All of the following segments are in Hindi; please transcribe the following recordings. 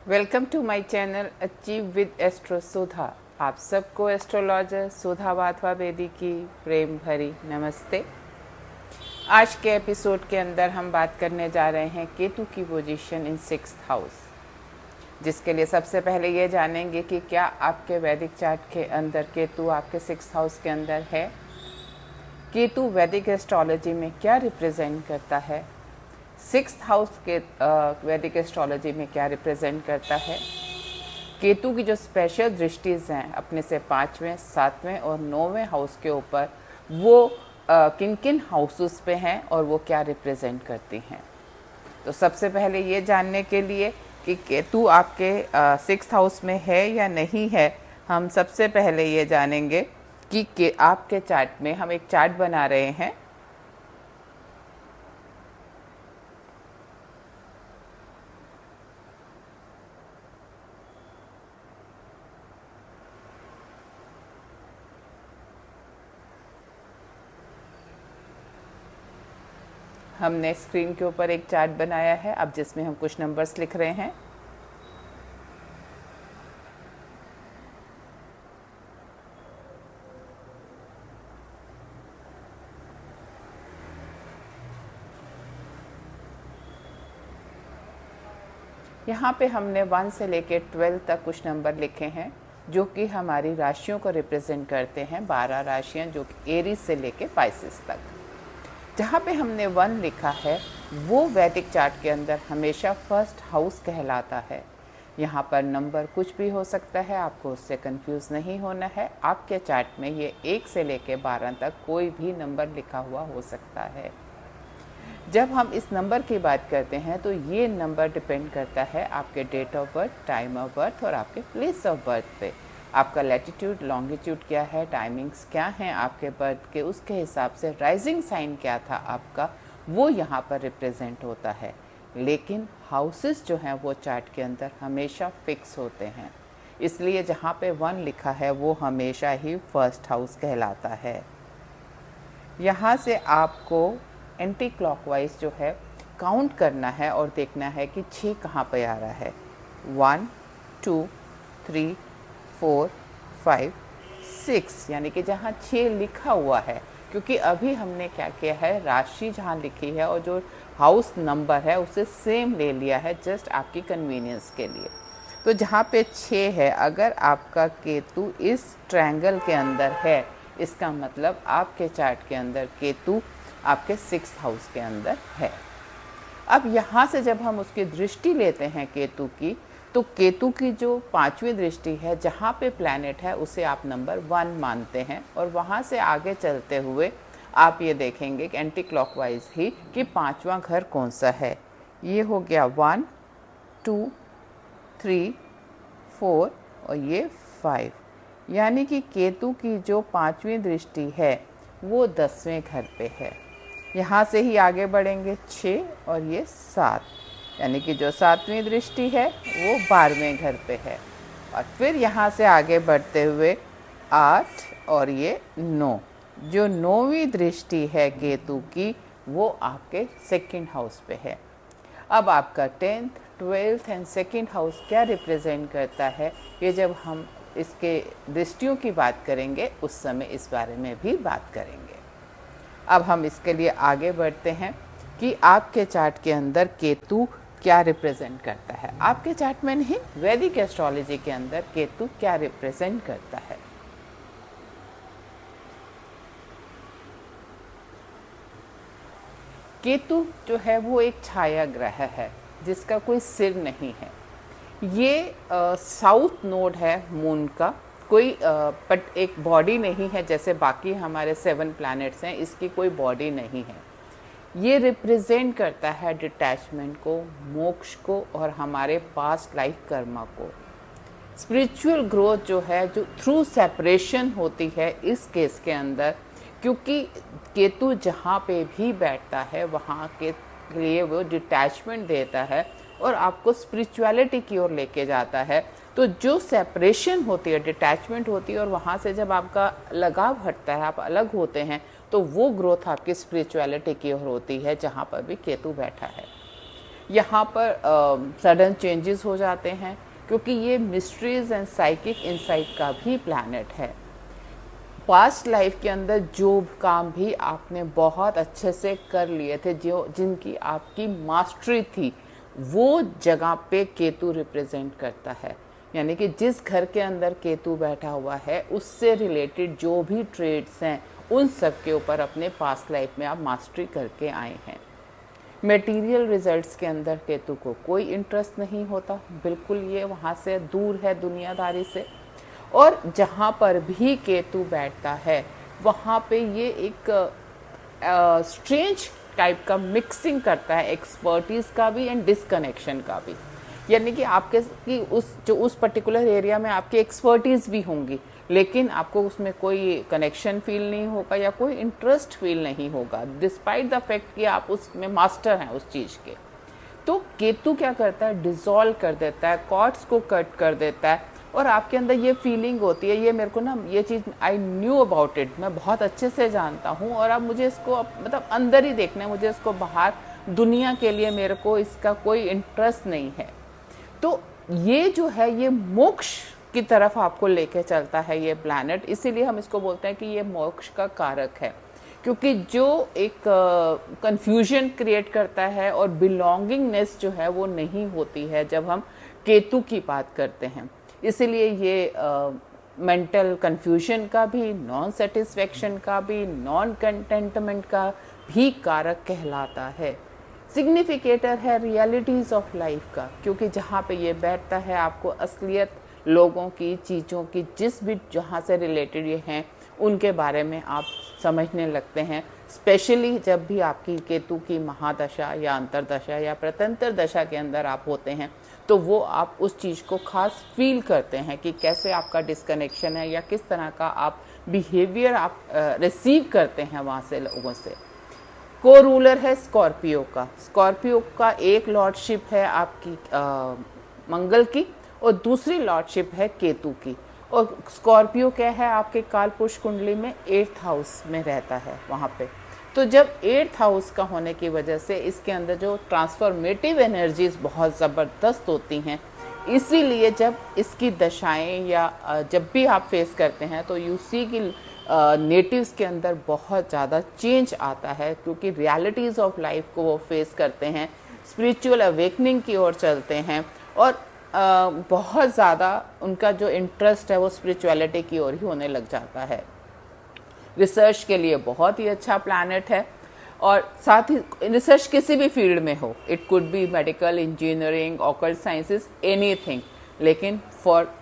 Welcome to my channel achieve with astro Sudha. आप सबको एस्ट्रोलॉजर सुधा वाधवा बेदी की प्रेम भरी नमस्ते। आज के एपिसोड के अंदर हम बात करने जा रहे हैं केतु की पोजीशन इन 6th हाउस, जिसके लिए सबसे पहले ये जानेंगे कि क्या आपके वैदिक चार्ट के अंदर केतु आपके 6th हाउस के अंदर है। केतु वैदिक एस्ट्रोलॉजी में क्या रिप्रेजेंट करता है, 6th हाउस के वैदिक एस्ट्रोलॉजी में क्या रिप्रेजेंट करता है। केतु की जो स्पेशल दृष्टिज हैं अपने से 5वें, 7वें और 9वें हाउस के ऊपर, वो किन किन हाउसेस पे हैं और वो क्या रिप्रेजेंट करती हैं। तो सबसे पहले ये जानने के लिए कि केतु आपके 6th हाउस में है या नहीं है, हम सबसे पहले ये जानेंगे कि आपके चार्ट में हम एक चार्ट बना रहे हैं। हमने स्क्रीन के ऊपर एक चार्ट बनाया है अब, जिसमें हम कुछ नंबर्स लिख रहे हैं। यहाँ पे हमने 1 से लेके 12 तक कुछ नंबर लिखे हैं, जो कि हमारी राशियों को रिप्रेजेंट करते हैं। 12 राशियाँ जो कि एरीज से लेके पाइसेस तक। जहाँ पे हमने 1 लिखा है वो वैदिक चार्ट के अंदर हमेशा 1st हाउस कहलाता है। यहाँ पर नंबर कुछ भी हो सकता है, आपको उससे कंफ्यूज नहीं होना है। आपके चार्ट में ये 1 से लेके 12 तक कोई भी नंबर लिखा हुआ हो सकता है। जब हम इस नंबर की बात करते हैं तो ये नंबर डिपेंड करता है आपके date of birth, time of birth और आपके प्लेस ऑफ बर्थ पे। आपका लैटिट्यूड, लॉन्गिट्यूड क्या है, टाइमिंग्स क्या हैं आपके बर्थ के, उसके हिसाब से राइजिंग साइन क्या था आपका, वो यहाँ पर रिप्रेजेंट होता है। लेकिन हाउसेस जो हैं वो चार्ट के अंदर हमेशा फिक्स होते हैं, इसलिए जहाँ पे 1 लिखा है वो हमेशा ही 1st हाउस कहलाता है। यहाँ से आपको एंटी क्लॉकवाइज जो है काउंट करना है और देखना है कि 6 कहाँ पे आ रहा है। 1 2 3 4 5 6, यानी कि जहाँ 6 लिखा हुआ है, क्योंकि अभी हमने क्या किया है, राशि जहाँ लिखी है और जो हाउस नंबर है उसे सेम ले लिया है, जस्ट आपकी कन्वीनियंस के लिए। तो जहाँ पे 6 है, अगर आपका केतु इस ट्रायंगल के अंदर है, इसका मतलब आपके चार्ट के अंदर केतु आपके 6th हाउस के अंदर है। अब यहाँ से जब हम उसकी दृष्टि लेते हैं केतु की, तो केतु की जो 5वीं दृष्टि है, जहाँ पे प्लैनेट है उसे आप नंबर 1 मानते हैं। और वहाँ से आगे चलते हुए आप ये देखेंगे कि एंटी क्लॉकवाइज ही कि 5वां घर कौन सा है। ये हो गया 1 2 3 4 और ये 5, यानी कि केतु की जो 5वीं दृष्टि है वो 10वें घर पे है। यहाँ से ही आगे बढ़ेंगे 6 और ये 7, यानी कि जो 7वीं दृष्टि है वो 12वें घर पे है। और फिर यहाँ से आगे बढ़ते हुए 8 और ये 9, जो 9वीं दृष्टि है केतु की वो आपके 2nd हाउस पे है। अब आपका 10th, 12th and 2nd house क्या रिप्रेजेंट करता है, ये जब हम इसके दृष्टियों की बात करेंगे उस समय इस बारे में भी बात करेंगे। अब हम इसके लिए आगे बढ़ते हैं कि आपके चार्ट के अंदर केतु क्या रिप्रेजेंट करता है। आपके चार्ट में नहीं, वैदिक एस्ट्रोलॉजी के अंदर केतु क्या रिप्रेजेंट करता है। केतु जो है वो एक छाया ग्रह है जिसका कोई सिर नहीं है। ये साउथ नोड है मून का, कोई बट एक बॉडी नहीं है जैसे बाकी हमारे 7 प्लैनेट्स हैं, इसकी कोई बॉडी नहीं है। ये रिप्रेजेंट करता है डिटैचमेंट को, मोक्ष को और हमारे पास्ट लाइफ कर्मा को। स्पिरिचुअल ग्रोथ जो है, जो थ्रू सेपरेशन होती है इस केस के अंदर, क्योंकि केतु जहाँ पे भी बैठता है वहाँ के लिए वो डिटैचमेंट देता है और आपको स्पिरिचुअलिटी की ओर लेके जाता है। तो जो सेपरेशन होती है, डिटैचमेंट होती है और वहाँ से जब आपका लगाव हटता है, आप अलग होते हैं, तो वो ग्रोथ आपकी स्पिरिचुअलिटी की ओर होती है जहाँ पर भी केतु बैठा है। यहाँ पर सडन चेंजेस हो जाते हैं, क्योंकि ये मिस्ट्रीज एंड साइकिक इंसाइट का भी प्लैनेट है। पास्ट लाइफ के अंदर जो काम भी आपने बहुत अच्छे से कर लिए थे, जो जिनकी आपकी मास्टरी थी, वो जगह पे केतु रिप्रेजेंट करता है। यानी कि जिस घर के अंदर केतु बैठा हुआ है, उससे रिलेटेड जो भी ट्रेड्स हैं, उन सब के ऊपर अपने पास्ट लाइफ में आप मास्टरी करके आए हैं। मटेरियल रिजल्ट्स के अंदर केतु को कोई इंटरेस्ट नहीं होता, बिल्कुल ये वहाँ से दूर है दुनियादारी से। और जहाँ पर भी केतु बैठता है वहाँ पे ये एक स्ट्रेंज टाइप का मिक्सिंग करता है, एक्सपर्टीज़ का भी एंड डिसकनेक्शन का भी। यानी कि आपके कि उस पर्टिकुलर एरिया में आपकी एक्सपर्टीज़ भी होंगी, लेकिन आपको उसमें कोई कनेक्शन फील नहीं होगा या कोई इंटरेस्ट फील नहीं होगा, डिस्पाइट द फैक्ट कि आप उसमें मास्टर हैं उस चीज़ के। तो केतु क्या करता है, डिसॉल्व कर देता है, कॉर्ड्स को कट कर देता है, और आपके अंदर ये फीलिंग होती है, ये मेरे को ना ये चीज़ आई न्यू अबाउट इट, मैं बहुत अच्छे से जानता हूँ, और अब मुझे इसको मतलब अंदर ही देखना है, मुझे इसको बाहर दुनिया के लिए मेरे को इसका कोई इंटरेस्ट नहीं है। तो ये जो है ये मोक्ष की तरफ आपको लेके चलता है ये प्लैनेट, इसीलिए हम इसको बोलते हैं कि ये मोक्ष का कारक है, क्योंकि जो एक कंफ्यूजन क्रिएट करता है और बिलोंगिंगनेस जो है वो नहीं होती है जब हम केतु की बात करते हैं। इसीलिए ये मेंटल कंफ्यूजन का भी, नॉन सेटिस्फेक्शन का भी, नॉन कंटेंटमेंट का भी कारक कहलाता है। सिग्निफिकेटर है रियलिटीज़ ऑफ लाइफ का, क्योंकि जहाँ पे ये बैठता है आपको असलियत लोगों की, चीज़ों की, जिस भी जहाँ से रिलेटेड ये हैं उनके बारे में आप समझने लगते हैं। स्पेशली जब भी आपकी केतु की महादशा या अंतरदशा या प्रतंत्र दशा के अंदर आप होते हैं, तो वो आप उस चीज़ को खास फील करते हैं कि कैसे आपका डिस्कनेक्शन है या किस तरह का आप बिहेवियर आप रिसीव करते हैं वहाँ से लोगों से। को रूलर है स्कॉर्पियो का। स्कॉर्पियो का एक लॉर्डशिप है आपकी मंगल की, और दूसरी लॉर्डशिप है केतु की। और स्कॉर्पियो क्या है, आपके कालपुरुष कुंडली में 8th हाउस में रहता है वहाँ पे। तो जब 8th हाउस का होने की वजह से इसके अंदर जो ट्रांसफॉर्मेटिव एनर्जीज बहुत ज़बरदस्त होती हैं, इसीलिए जब इसकी दशाएं या जब भी आप फेस करते हैं तो यू सी कि नेटिव्स के अंदर बहुत ज़्यादा चेंज आता है, क्योंकि रियलिटीज़ ऑफ लाइफ को वो फेस करते हैं, स्पिरिचुअल अवेकनिंग की ओर चलते हैं, और बहुत ज़्यादा उनका जो इंटरेस्ट है वो स्पिरिचुअलिटी की ओर ही होने लग जाता है। रिसर्च के लिए बहुत ही अच्छा प्लैनेट है, और साथ ही रिसर्च किसी भी फील्ड में हो, it could be medical, engineering, occult sciences, anything, लेकिन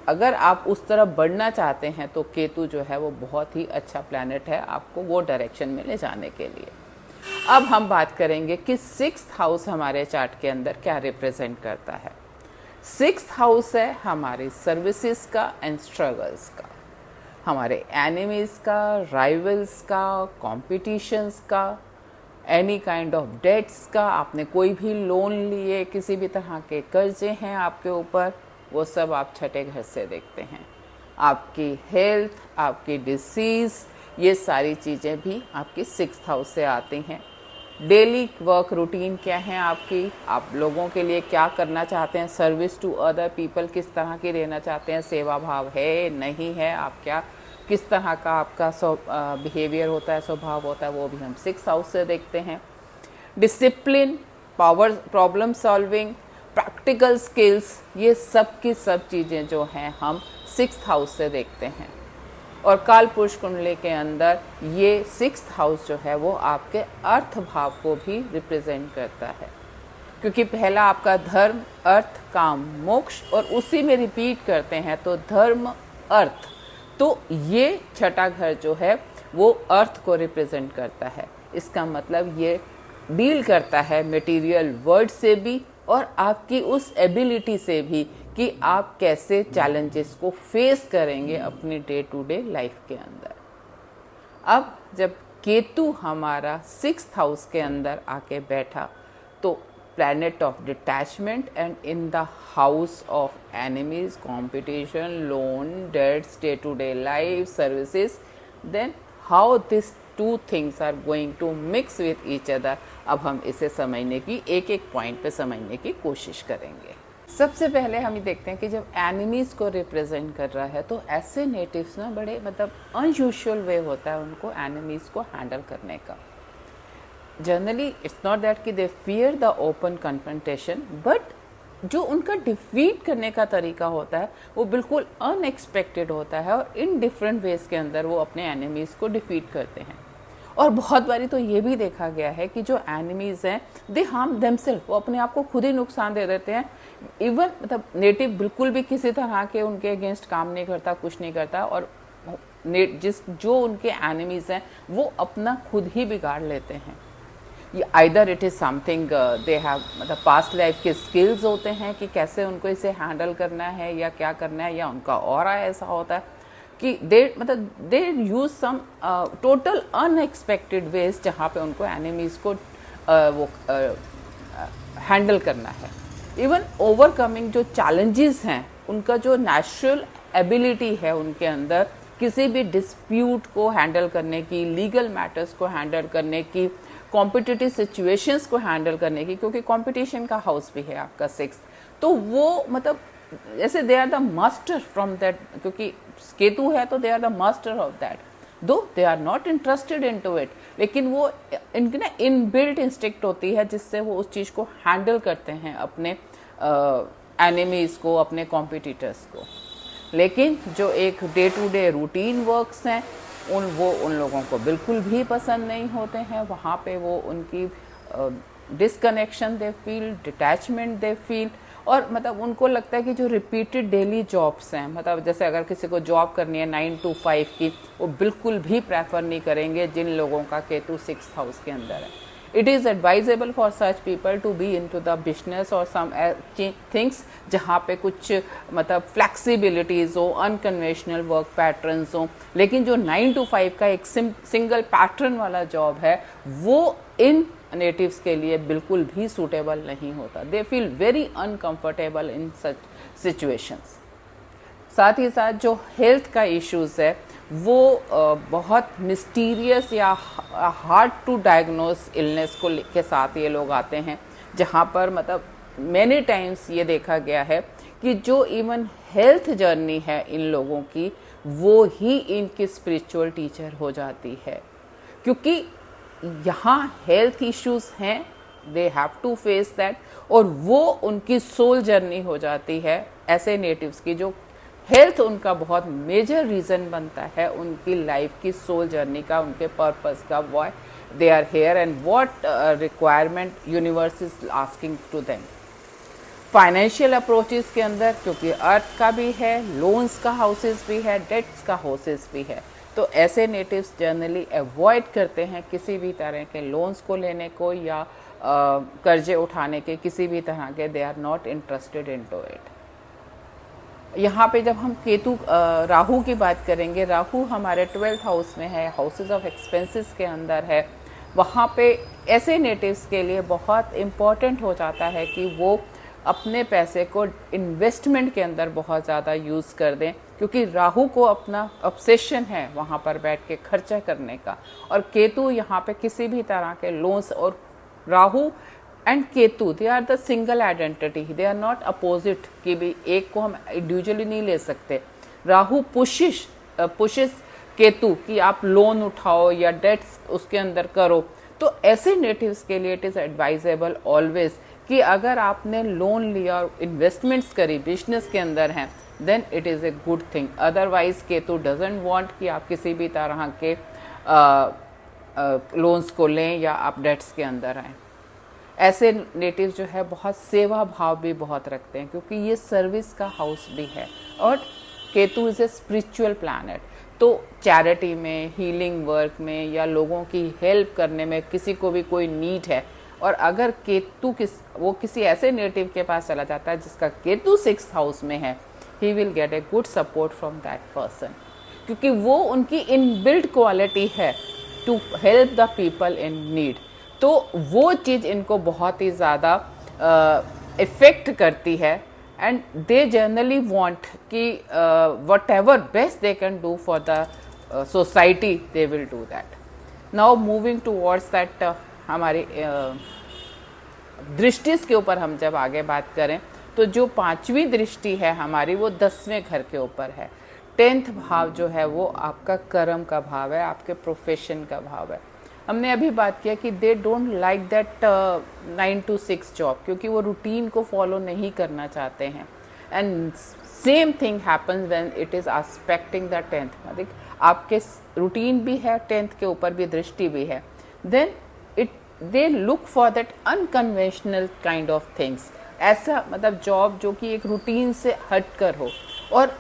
अगर आप उस तरफ बढ़ना चाहते हैं तो केतु जो है वो बहुत ही अच्छा प्लैनेट है आपको वो डायरेक्शन में ले जाने के लिए। अब हम बात करेंगे कि 6th हाउस हमारे चार्ट के अंदर क्या रिप्रेजेंट करता है। 6th हाउस है हमारे सर्विसेज का एंड स्ट्रगल्स का, हमारे एनिमीज का, राइवल्स का, कॉम्पिटिशन्स का, एनी काइंड ऑफ डेट्स का, आपने कोई भी लोन लिए, किसी भी तरह के कर्जे हैं आपके ऊपर, वो सब आप छठे घर से देखते हैं। आपकी हेल्थ, आपकी डिसीज़, ये सारी चीज़ें भी आपकी 6th हाउस से आती हैं। डेली वर्क रूटीन क्या है आपकी, आप लोगों के लिए क्या करना चाहते हैं, सर्विस टू अदर पीपल किस तरह की रहना चाहते हैं, सेवा भाव है नहीं है, आप क्या किस तरह का आपका बिहेवियर होता है, स्वभाव होता है, वो भी हम 6th हाउस से देखते हैं। Discipline, power, problem solving, practical skills, ये सब की सब चीज़ें जो हैं हम 6th हाउस से देखते हैं। और कालपुरुष कुंडली के अंदर ये 6th हाउस जो है वो आपके अर्थ भाव को भी रिप्रेजेंट करता है, क्योंकि पहला आपका धर्म, अर्थ, काम, मोक्ष, और उसी में रिपीट करते हैं तो धर्म, अर्थ, तो ये छठा घर जो है वो अर्थ को रिप्रेजेंट करता है। इसका मतलब ये डील करता है मटेरियल वर्ल्ड से भी और आपकी उस एबिलिटी से भी कि आप कैसे चैलेंजेस को फेस करेंगे अपनी डे टू डे लाइफ के अंदर। अब जब केतु हमारा 6th हाउस के अंदर आके बैठा तो planet of detachment and in the house of enemies, competition, loan, debts, day to day life, services, then how this two things are going to mix with each other, अब हम इसे समझने की एक एक पॉइंट पे समझने की कोशिश करेंगे। सबसे पहले हम ये देखते हैं कि जब एनिमीज़ को रिप्रेजेंट कर रहा है तो ऐसे नेटिव्स ना बड़े मतलब अनयूजुअल वे होता है उनको एनिमीज़ को हैंडल करने का। जनरली इट्स नॉट दैट कि दे fear the open confrontation, but जो उनका डिफीट करने का तरीका होता है वो बिल्कुल अनएक्सपेक्टेड होता है और इन डिफरेंट वेज के अंदर वो अपने एनिमीज़ को डिफीट करते हैं। और बहुत बारी तो ये भी देखा गया है कि जो एनिमीज़ हैं दे हार्म देमसेल्फ, वो अपने आप को खुद ही नुकसान दे देते हैं। इवन मतलब नेटिव बिल्कुल भी किसी तरह के उनके अगेंस्ट काम नहीं करता, कुछ नहीं करता, और जो उनके एनिमीज़ हैं वो अपना खुद ही बिगाड़ लेते हैं। Either it is something they have मतलब पास्ट लाइफ के स्किल्स होते हैं कि कैसे उनको इसे हैंडल करना है या क्या करना है, या उनका ऑरा ऐसा होता है कि they use some total unexpected ways जहाँ पे उनको एनिमीज़ को वो हैंडल करना है। इवन ओवरकमिंग जो चैलेंजेस हैं, उनका जो नेचुरल एबिलिटी है उनके अंदर किसी भी डिस्प्यूट को हैंडल करने की, लीगल मैटर्स को हैंडल करने की, कॉम्पिटिटिव सिचुएशंस को हैंडल करने की, क्योंकि कंपटीशन का हाउस भी है आपका 6, तो वो मतलब जैसे they are the master from that, क्योंकि केतु है तो they are the master of that, though they are not interested into it, लेकिन वो इनकी ना इनबिल्ट इंस्टिंक्ट होती है जिससे वो उस चीज़ को हैंडल करते हैं अपने एनिमीज़ को, अपने कॉम्पिटिटर्स को। लेकिन जो एक day to day routine works हैं उन लोगों को बिल्कुल भी पसंद नहीं होते हैं। वहाँ पे वो उनकी disconnection they feel, detachment they feel, और मतलब उनको लगता है कि जो रिपीटेड डेली जॉब्स हैं, मतलब जैसे अगर किसी को जॉब करनी है 9 to 5 की, वो बिल्कुल भी प्रेफर नहीं करेंगे जिन लोगों का केतु 6th हाउस के अंदर है। It is advisable for such people to be into the business और सम थिंग्स जहाँ पे कुछ मतलब फ्लेक्सिबिलिटीज़ हो, अनकन्वेंशनल वर्क पैटर्न्स हो। लेकिन जो 9 to 5 का एक सिंगल पैटर्न वाला जॉब है वो इन नेटिव्स के लिए बिल्कुल भी सूटेबल नहीं होता। They feel very uncomfortable in such situations. साथ ही साथ जो हेल्थ का इश्यूज़ है वो बहुत मिस्टीरियस या हार्ड टू डायग्नोस इलनेस को के साथ ये लोग आते हैं, जहाँ पर मतलब मैनी टाइम्स ये देखा गया है कि जो इवन हेल्थ जर्नी है इन लोगों की वो ही इनकी स्पिरिचुअल टीचर हो जाती है, क्योंकि यहाँ हेल्थ इश्यूज हैं, they have to face that, और वो उनकी सोल जर्नी हो जाती है ऐसे नेटिव्स की। जो हेल्थ उनका बहुत मेजर रीज़न बनता है उनकी लाइफ की सोल जर्नी का, उनके पर्पस का, why they are here and what requirement universe is asking to them. Financial approaches के अंदर क्योंकि अर्थ का भी है, लोन्स का हाउसेस भी है, डेट्स का हाउसेस भी है, तो ऐसे नेटिव्स जनरली अवॉइड करते हैं किसी भी तरह के लोन्स को लेने को या कर्जे उठाने के, किसी भी तरह के। They are not interested into it. यहाँ पे जब हम केतु राहु की बात करेंगे, राहु हमारे 12th हाउस में है, हाउसेस ऑफ एक्सपेंसेस के अंदर है। वहाँ पे ऐसे नेटिव्स के लिए बहुत इम्पॉर्टेंट हो जाता है कि वो अपने पैसे को इन्वेस्टमेंट के अंदर बहुत ज़्यादा यूज़ कर दें, क्योंकि राहु को अपना ऑब्सेशन है वहाँ पर बैठ के खर्चा करने का, और केतु यहाँ पे किसी भी तरह के लोन्स, और Rahu and Ketu they are the single identity, they are not opposite कि भी एक को हम इंडिविजुअली नहीं ले सकते। राहु पुशिस केतु कि आप लोन उठाओ या डेट्स उसके अंदर करो। तो ऐसे नेटिव्स के लिए इट इज़ एडवाइजेबल ऑलवेज कि अगर आपने लोन लिया और इन्वेस्टमेंट्स करी, बिजनेस के अंदर हैं, then it is a good thing. Otherwise Ketu doesn't want कि आप किसी भी तरह के लोन्स को लें या आप डेट्स के अंदर आएँ। ऐसे नेटिव जो है बहुत सेवा भाव भी बहुत रखते हैं, क्योंकि ये सर्विस का हाउस भी है, और Ketu is a spiritual planet. तो चैरिटी में, हीलिंग वर्क में या लोगों की हेल्प करने में, किसी को भी कोई नीड है, और अगर केतु किसी ऐसे नेटिव के पास चला जाता है जिसका केतु 6th हाउस में है, he will get a good support from that person, क्योंकि वो उनकी इनबिल्ट क्वालिटी है to help the people in need. तो वो चीज़ इनको बहुत ही ज़्यादा इफ़ेक्ट करती है, एंड दे जनरली वांट कि what ever best they can do for the society, they will do that. Now moving towards that हमारी दृष्टि के ऊपर हम जब आगे बात करें तो जो 5वीं दृष्टि है हमारी वो 10वें घर के ऊपर है। 10th भाव जो है वो आपका कर्म का भाव है, आपके प्रोफेशन का भाव है। हमने अभी बात किया कि they don't like that 9 to 6 job, क्योंकि वो रूटीन को फॉलो नहीं करना चाहते हैं। And same thing happens when it is expecting the 10th। मतलब आपके रूटीन भी है, 10th के ऊपर भी दृष्टि भी है, then they look for that unconventional kind of things. ऐसा मतलब जॉब जो कि एक रूटीन से हट कर हो। और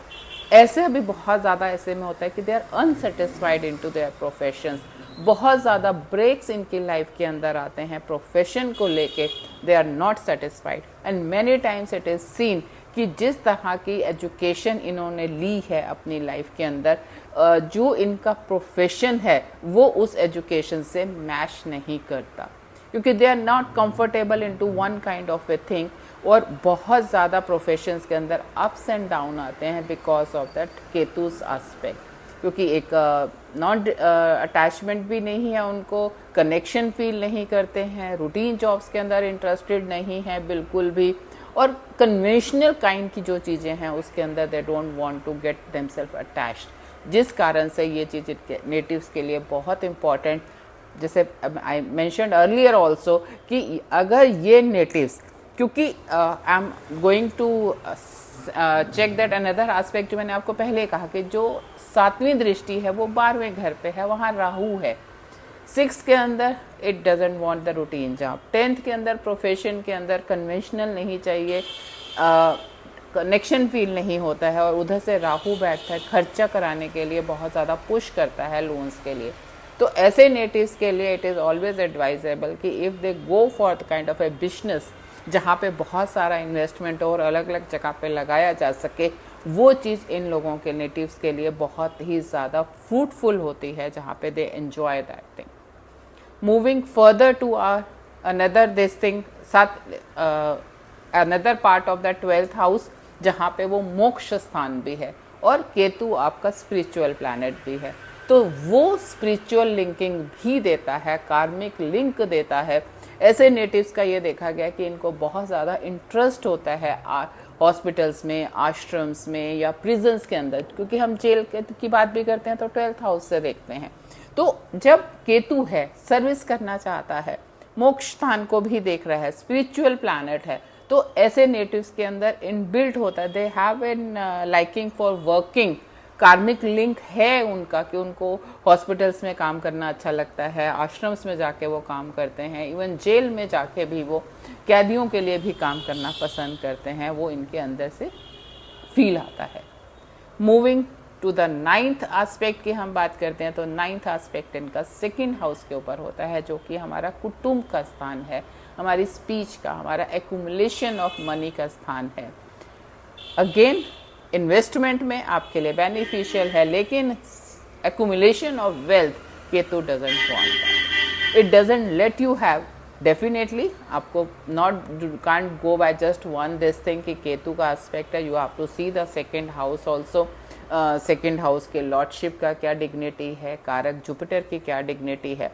ऐसे अभी बहुत ज़्यादा ऐसे में होता है कि they are unsatisfied into their professions. बहुत ज़्यादा ब्रेक्स इनकी लाइफ के अंदर आते हैं प्रोफेशन को लेके, they are not satisfied. And many times it is seen कि जिस तरह की एजुकेशन इन्होंने ली है अपनी लाइफ के अंदर, जो इनका प्रोफेशन है वो उस एजुकेशन से मैच नहीं करता, क्योंकि they are not comfortable into one kind of a thing. और बहुत ज़्यादा प्रोफेशंस के अंदर अप्स एंड डाउन आते हैं बिकॉज ऑफ दैट केतुस एस्पेक्ट, क्योंकि एक नॉन अटैचमेंट भी नहीं है उनको, कनेक्शन फील नहीं करते हैं, रूटीन जॉब्स के अंदर इंटरेस्टेड नहीं है बिल्कुल भी, और कन्वेंशनल काइंड की जो चीज़ें हैं उसके अंदर they don't want to get themself attached, जिस कारण से ये चीज़ नेटिव्स के लिए बहुत इम्पॉर्टेंट। जैसे आई मेंशन्ड अर्लियर ऑल्सो कि अगर ये नेटिव्स, क्योंकि I am going to check that another aspect, जो मैंने आपको पहले कहा कि जो 7वीं दृष्टि है वो 12वें घर पे है, वहाँ राहु है। 6 के अंदर it doesn't want the routine job. 10th के अंदर प्रोफेशन के अंदर कन्वेंशनल नहीं चाहिए, कनेक्शन फील नहीं होता है, और उधर से राहु बैठता है, खर्चा कराने के लिए बहुत ज़्यादा पुश करता है लोन्स के लिए। तो ऐसे नेटिव्स के लिए इट इज़ ऑलवेज एडवाइजेबल कि if they go for the kind of A business जहाँ पे बहुत सारा इन्वेस्टमेंट और अलग अलग जगह पे लगाया जा सके, वो चीज़ इन लोगों के नेटिव्स के लिए बहुत ही ज़्यादा फ्रूटफुल होती है, जहाँ पे they enjoy that thing. Moving further to another this thing, another part of the 12th house, जहाँ पे वो मोक्ष स्थान भी है और केतु आपका स्पिरिचुअल प्लैनेट भी है, तो वो स्पिरिचुअल लिंकिंग भी देता है, कार्मिक लिंक देता है। ऐसे नेटिव्स का ये देखा गया कि इनको बहुत ज़्यादा इंटरेस्ट होता है हॉस्पिटल्स में, आश्रम्स में या प्रिजन्स के अंदर, क्योंकि हम जेल की बात भी करते हैं तो 12th हाउस से देखते हैं। तो जब केतु है, सर्विस करना चाहता है, मोक्ष स्थान को भी देख रहा है, स्पिरिचुअल प्लैनेट है, तो ऐसे नेटिव्स के अंदर इनबिल्ट होता है, they have an liking for working. कार्मिक लिंक है उनका कि उनको हॉस्पिटल्स में काम करना अच्छा लगता है, आश्रम्स में जाके वो काम करते हैं, इवन जेल में जाके भी वो कैदियों के लिए भी काम करना पसंद करते हैं, वो इनके अंदर से फील आता है। Moving to the 9th aspect की हम बात करते हैं तो 9th एस्पेक्ट इनका 2nd हाउस के ऊपर होता है, जो कि हमारा कुटुंब का स्थान है, हमारी स्पीच का, हमारा एक्यूमुलेशन ऑफ मनी का स्थान है। अगेन इन्वेस्टमेंट में आपके लिए बेनिफिशियल है, लेकिन accumulation of wealth Ketu doesn't want that, it doesn't let you have. Definitely आपको not can't go by just one this thing कि केतु का एस्पेक्ट है, you have to see the 2nd house also. 2nd house के लॉर्डशिप का क्या डिग्निटी है, कारक जुपिटर की क्या डिग्निटी है।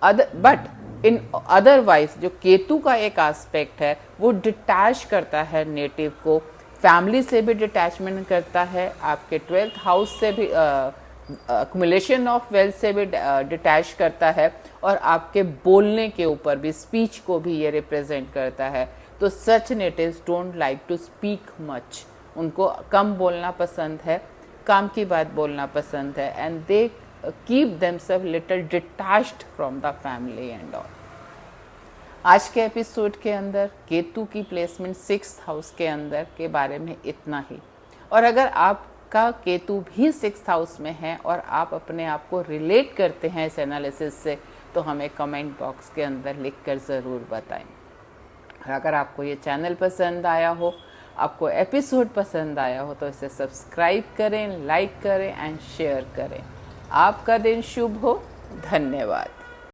बट इन अदरवाइज जो केतु का एक एस्पेक्ट है वो डिटैच करता है नेटिव को, फैमिली से भी डिटैचमेंट करता है, आपके 12th हाउस से भी एक्यूमुलेशन ऑफ वेल्थ से भी डिटैच करता है, और आपके बोलने के ऊपर भी, स्पीच को भी ये रिप्रेजेंट करता है। तो such natives don't like to speak much, उनको कम बोलना पसंद है, काम की बात बोलना पसंद है, and they keep themselves little detached from the family and all. आज के एपिसोड के अंदर केतु की प्लेसमेंट 6th हाउस के अंदर के बारे में इतना ही। और अगर आपका केतु भी 6th हाउस में है और आप अपने आप को रिलेट करते हैं इस एनालिसिस से, तो हमें कमेंट बॉक्स के अंदर लिखकर ज़रूर बताएं। और अगर आपको ये चैनल पसंद आया हो, आपको एपिसोड पसंद आया हो, तो इसे सब्सक्राइब करें, लाइक करें एंड शेयर करें। आपका दिन शुभ हो। धन्यवाद।